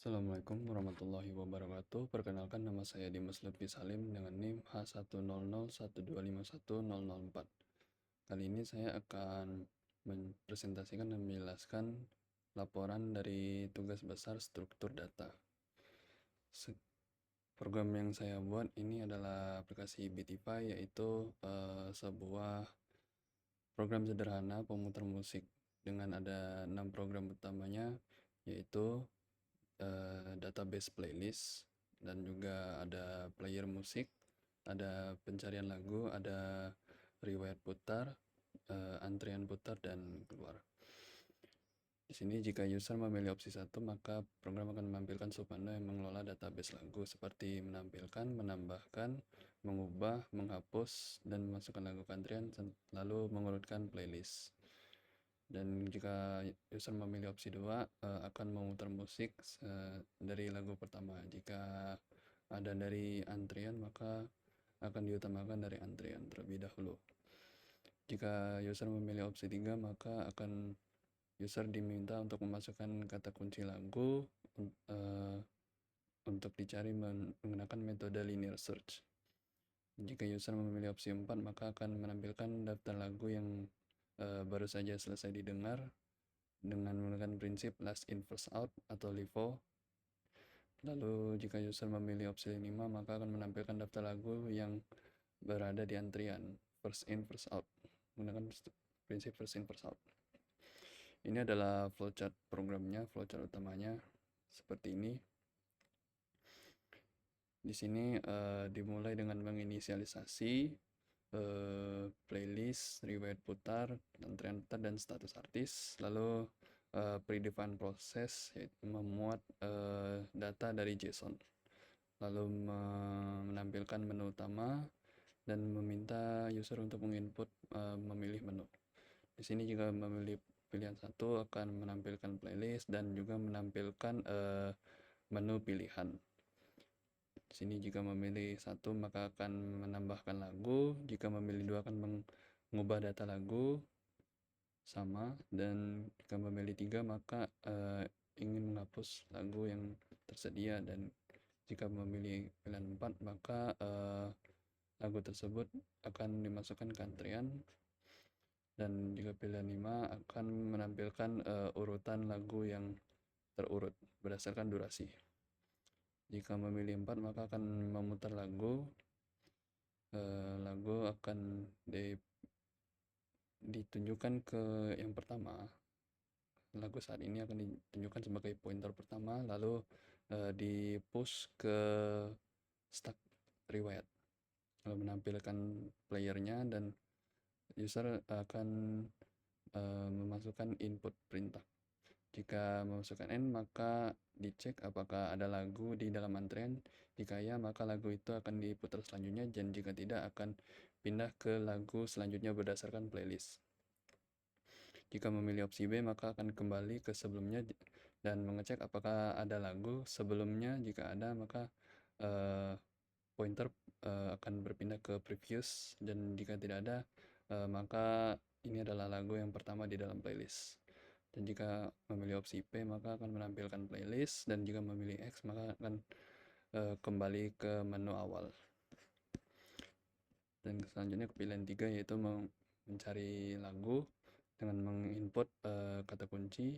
Assalamualaikum warahmatullahi wabarakatuh. Perkenalkan, nama saya Dimas Lutfi Salim dengan NIM H10012510004. Kali ini saya akan mempresentasikan dan menjelaskan laporan dari tugas besar struktur data. Program yang saya buat ini adalah aplikasi Bitify, yaitu sebuah program sederhana pemutar musik dengan ada 6 program utamanya, yaitu database playlist, dan juga ada player musik, ada pencarian lagu, ada riwayat putar, antrian putar, dan keluar. Di sini jika user memilih opsi 1, maka program akan menampilkan submenu yang mengelola database lagu seperti menampilkan, menambahkan, mengubah, menghapus, dan memasukkan lagu ke antrian, lalu mengurutkan playlist. Dan jika user memilih opsi 2, akan memutar musik dari lagu pertama. Jika ada dari antrian, maka akan diutamakan dari antrian terlebih dahulu. Jika user memilih opsi 3, maka akan user diminta untuk memasukkan kata kunci lagu untuk dicari menggunakan metode linear search. Jika user memilih opsi 4, maka akan menampilkan daftar lagu yang baru saja selesai didengar dengan menggunakan prinsip last in first out atau LIFO. Lalu jika user memilih opsi 5, maka akan menampilkan daftar lagu yang berada di antrian first in first out menggunakan prinsip first in first out. Ini adalah flowchart programnya, flowchart utamanya seperti ini. Di sini dimulai dengan menginisialisasi playlist, riwayat putar, antrian putar, dan status artis. Lalu predefined process, yaitu memuat data dari JSON. Lalu menampilkan menu utama dan meminta user untuk menginput memilih menu. Di sini jika memilih pilihan 1 akan menampilkan playlist dan juga menampilkan menu pilihan. Di sini jika memilih 1 maka akan menambahkan lagu, jika memilih 2 akan mengubah data lagu sama, dan jika memilih 3 maka ingin menghapus lagu yang tersedia, dan jika memilih pilihan 4 maka lagu tersebut akan dimasukkan ke antrian, dan jika pilihan 5 akan menampilkan urutan lagu yang terurut berdasarkan durasi. Jika memilih 4 maka akan memutar lagu. Lagu akan ditunjukkan ke yang pertama. Lagu saat ini akan ditunjukkan sebagai pointer pertama, lalu di push ke stack riwayat, lalu menampilkan playernya, dan user akan memasukkan input perintah. Jika memasukkan N, maka dicek apakah ada lagu di dalam antrian. Jika ya, maka lagu itu akan diputar selanjutnya, dan jika tidak akan pindah ke lagu selanjutnya berdasarkan playlist. Jika memilih opsi B, maka akan kembali ke sebelumnya dan mengecek apakah ada lagu sebelumnya. Jika ada, maka pointer akan berpindah ke previous, dan jika tidak ada, maka ini adalah lagu yang pertama di dalam playlist. Dan jika memilih opsi P, maka akan menampilkan playlist, dan jika memilih X, maka akan kembali ke menu awal. Dan selanjutnya ke pilihan 3, yaitu mencari lagu dengan menginput kata kunci.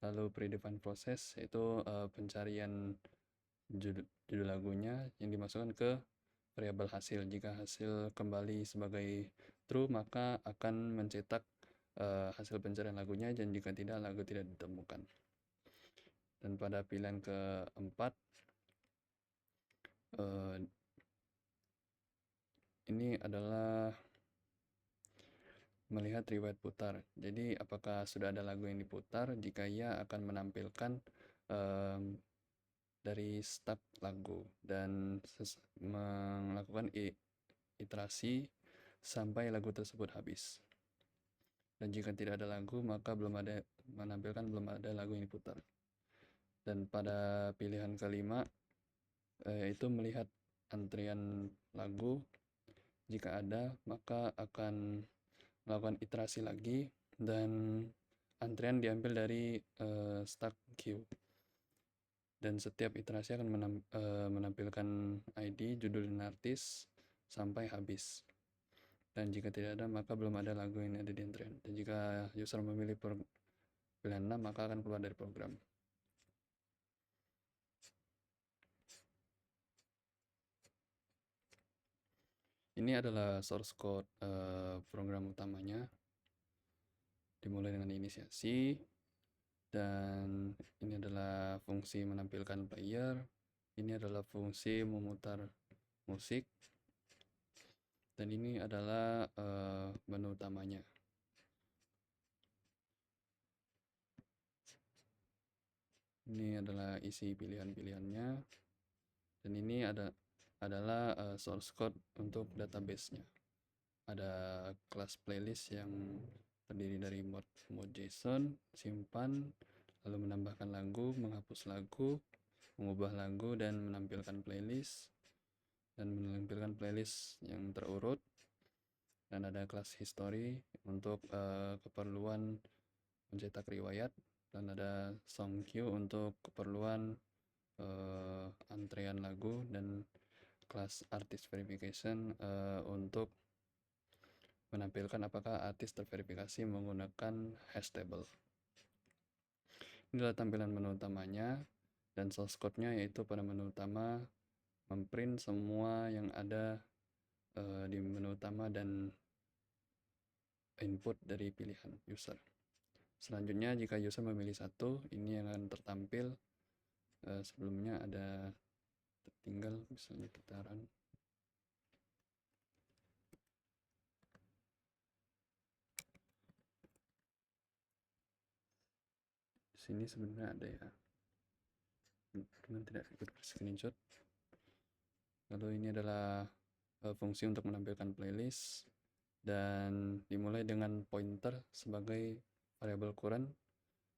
Lalu predefined process, yaitu pencarian judul lagunya yang dimasukkan ke variabel hasil. Jika hasil kembali sebagai true, maka akan mencetak hasil pencarian lagunya, dan jika tidak, lagu tidak ditemukan. Dan pada pilihan keempat, ini adalah melihat riwayat putar. Jadi apakah sudah ada lagu yang diputar? Jika iya, akan menampilkan dari start lagu dan melakukan iterasi sampai lagu tersebut habis. Dan jika tidak ada lagu, maka menampilkan belum ada lagu yang diputar. Dan pada pilihan kelima, yaitu melihat antrian lagu. Jika ada, maka akan melakukan iterasi lagi, dan antrian diambil dari stack queue. dan setiap iterasi akan menampilkan ID, judul dan artis sampai habis. Dan jika tidak ada, maka belum ada lagu yang ada di antrian. Dan jika user memilih pilihan 6, maka akan keluar dari program. Ini adalah source code program utamanya. Dimulai dengan inisiasi, dan ini adalah fungsi menampilkan player. Ini adalah fungsi memutar musik, dan ini adalah menu utamanya. Ini adalah isi pilihan-pilihannya, dan ini adalah source code untuk database-nya. Ada kelas playlist yang terdiri dari mode JSON, simpan, lalu menambahkan lagu, menghapus lagu, mengubah lagu, dan menampilkan playlist, dan menampilkan playlist yang terurut. Dan ada kelas history untuk keperluan mencetak riwayat, dan ada song queue untuk keperluan antrean lagu, dan kelas artist verification untuk menampilkan apakah artis terverifikasi menggunakan hash table. Inilah tampilan menu utamanya, dan source code-nya yaitu pada menu utama memprint semua yang ada di menu utama dan input dari pilihan user. Selanjutnya, jika user memilih satu, ini yang akan tertampil. Sebelumnya ada tertinggal, misalnya kita run. Di sini sebenarnya ada ya, cuman tidak ikut screenshot. Lalu ini adalah fungsi untuk menampilkan playlist, dan dimulai dengan pointer sebagai variabel current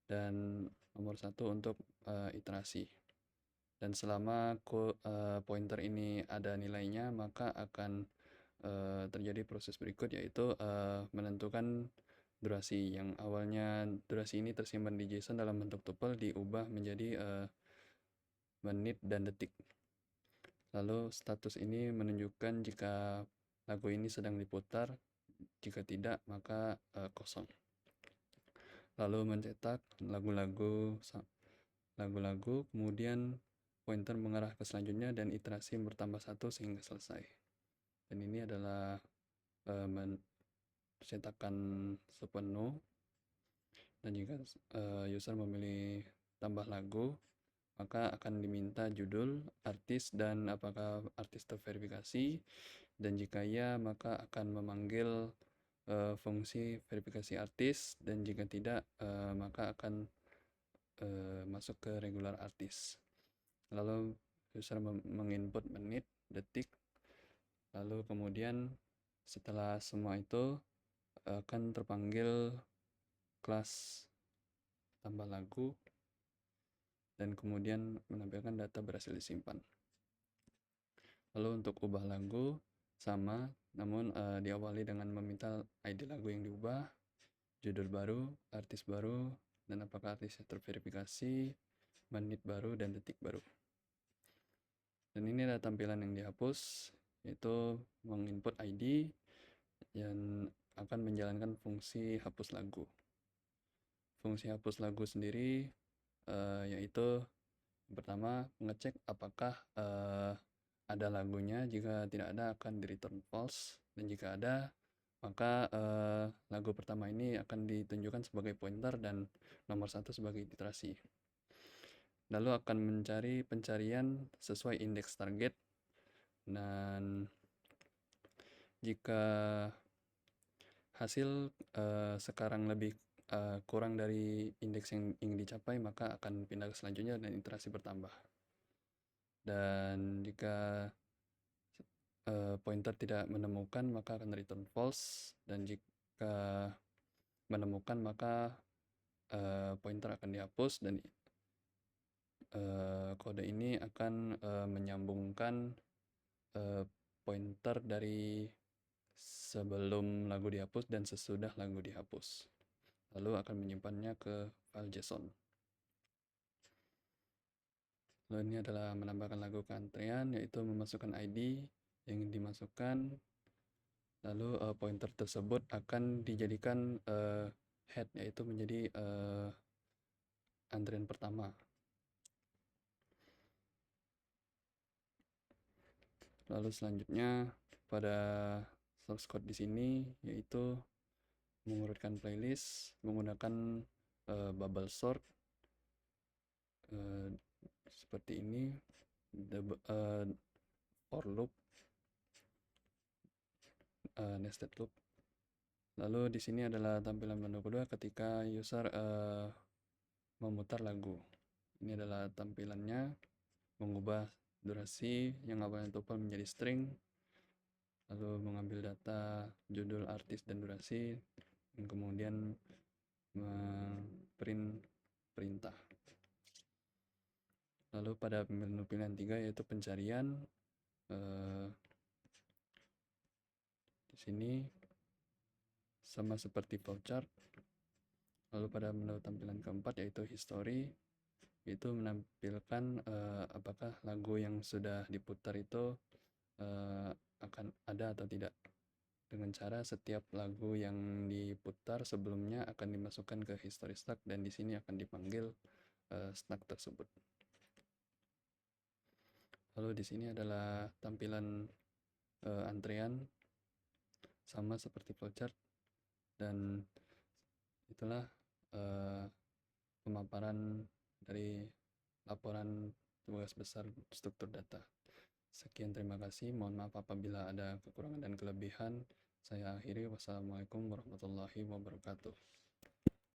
dan nomor 1 untuk iterasi. Dan selama pointer ini ada nilainya, maka akan terjadi proses berikut, yaitu menentukan durasi. Yang awalnya durasi ini tersimpan di JSON dalam bentuk tuple diubah menjadi menit dan detik. Lalu status ini menunjukkan jika lagu ini sedang diputar, jika tidak maka kosong. Lalu mencetak lagu-lagu, kemudian pointer mengarah ke selanjutnya, dan iterasi bertambah 1 sehingga selesai. Dan ini adalah cetakan sepenuh. Dan jika user memilih tambah lagu, maka akan diminta judul, artis, dan apakah artis terverifikasi. Dan jika ya, maka akan memanggil fungsi verifikasi artis, dan jika tidak maka akan masuk ke regular artis. Lalu user menginput menit, detik, lalu kemudian setelah semua itu akan terpanggil kelas tambah lagu, dan kemudian menampilkan data berhasil disimpan. Lalu untuk ubah lagu sama, namun diawali dengan meminta ID lagu yang diubah, judul baru, artis baru, dan apakah artisnya terverifikasi, menit baru, dan detik baru. Dan ini adalah tampilan yang dihapus, yaitu menginput ID yang akan menjalankan fungsi hapus lagu. Fungsi hapus lagu sendiri yaitu pertama mengecek apakah ada lagunya. Jika tidak ada akan di return false, dan jika ada maka lagu pertama ini akan ditunjukkan sebagai pointer dan nomor 1 sebagai iterasi. Lalu akan mencari pencarian sesuai indeks target, dan jika hasil sekarang lebih kurang dari indeks yang ingin dicapai, maka akan pindah ke selanjutnya dan iterasi bertambah. Dan jika pointer tidak menemukan, maka akan return false, dan jika menemukan maka pointer akan dihapus, dan kode ini akan menyambungkan pointer dari sebelum lagu dihapus dan sesudah lagu dihapus, lalu akan menyimpannya ke file JSON. Lalu ini adalah menambahkan lagu ke antrean, yaitu memasukkan ID yang ingin dimasukkan. Lalu pointer tersebut akan dijadikan head, yaitu menjadi antrian pertama. Lalu selanjutnya pada source code di sini yaitu mengurutkan playlist menggunakan bubble sort seperti ini, for loop, nested loop. Lalu di sini adalah tampilan menu kedua ketika user memutar lagu. Ini adalah tampilannya, mengubah durasi yang awalnya tuple menjadi string, lalu mengambil data judul artis dan durasi, dan kemudian print perintah. Lalu pada menu pilihan 3 yaitu pencarian, di sini sama seperti flowchart. Lalu pada menu tampilan keempat yaitu history, itu menampilkan apakah lagu yang sudah diputar itu akan ada atau tidak, dengan cara setiap lagu yang diputar sebelumnya akan dimasukkan ke history stack dan di sini akan dipanggil stack tersebut. Lalu di sini adalah tampilan antrean sama seperti flowchart, dan itulah pemaparan dari laporan tugas besar struktur data. Sekian, terima kasih. Mohon maaf apabila ada kekurangan dan kelebihan. Saya akhiri. Wassalamualaikum warahmatullahi wabarakatuh.